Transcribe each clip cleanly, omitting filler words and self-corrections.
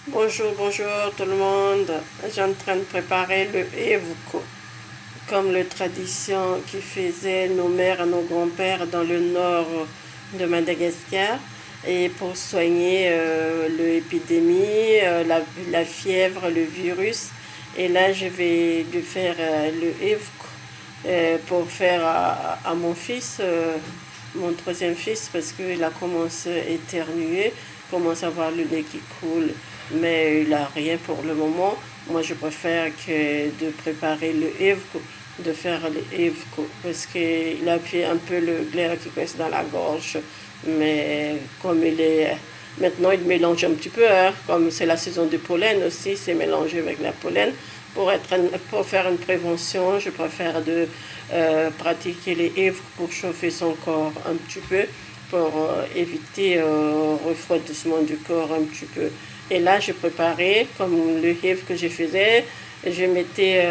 Bonjour tout le monde. J'ai en train de préparer le evko, comme la tradition qui faisait nos mères et nos grands-pères dans le nord de Madagascar, et pour soigner l'épidémie, la fièvre, le virus. Et là, je vais lui faire le evko pour faire à mon fils, mon troisième fils, parce qu'il a commencé à éternuer, commence à avoir le nez qui coule, mais il n'a rien pour le moment. Moi, je préfère que de préparer le evko, de faire le evko, parce qu'il a fait un peu le glaire qui reste dans la gorge, mais comme il est... Maintenant, il mélange un petit peu, hein, comme c'est la saison du pollen aussi, c'est mélangé avec la pollen. Pour faire une prévention, je préfère de pratiquer les evks pour chauffer son corps un petit peu, pour éviter refroidissement du corps un petit peu. Et là, j'ai préparé, comme le evk que je faisais, je mettais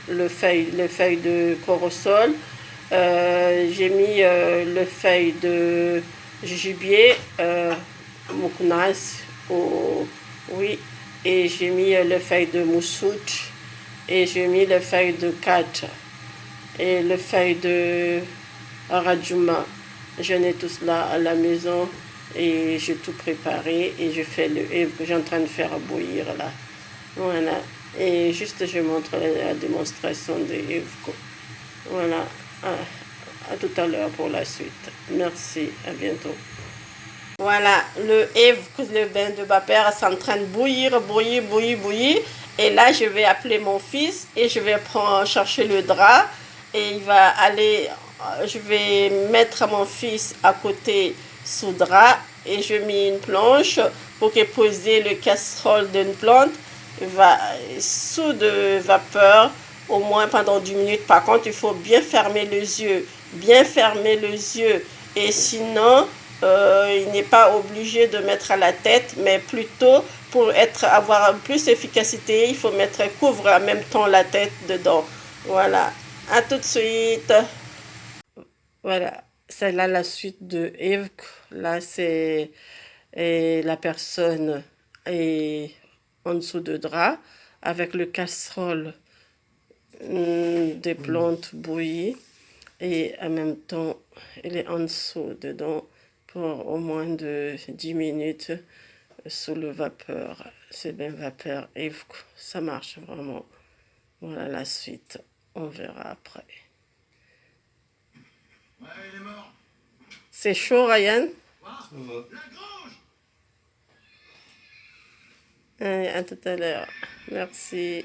le feuille de corosol, j'ai mis le feuille de gibier, mouknas, oui, et j'ai mis le feuille de moussouch, et j'ai mis le feuille de kat et le feuille de radjouma. J'en ai tout cela à la maison et j'ai tout préparé et je fais le eve que j'ai en train de faire bouillir là. Voilà. Et juste je montre la démonstration de Evko. Voilà. À tout à l'heure pour la suite. Merci. À bientôt. Voilà, le Evko, le bain de vapeur, c'est en train de bouillir. Et là, je vais appeler mon fils et je vais chercher le drap. Et il va aller, je vais mettre mon fils à côté sous drap. Et je mets une planche pour qu'il pose le casserole d'une plante. Il va sous de vapeur au moins pendant 10 minutes. Par contre, il faut bien fermer les yeux. Bien fermer les yeux. Et sinon, il n'est pas obligé de mettre à la tête, mais plutôt pour avoir plus d'efficacité, il faut couvre en même temps la tête dedans. Voilà. À tout de suite. Voilà. C'est là la suite de Eve. Là, c'est la personne est en dessous de drap avec le casserole des plantes bouillies et en même temps, il est en dessous dedans pour au moins de 10 minutes sous le vapeur. C'est bien vapeur et ça marche vraiment. Voilà la suite. On verra après. Ouais, il est mort. C'est chaud, Ryan? À tout à l'heure. Merci.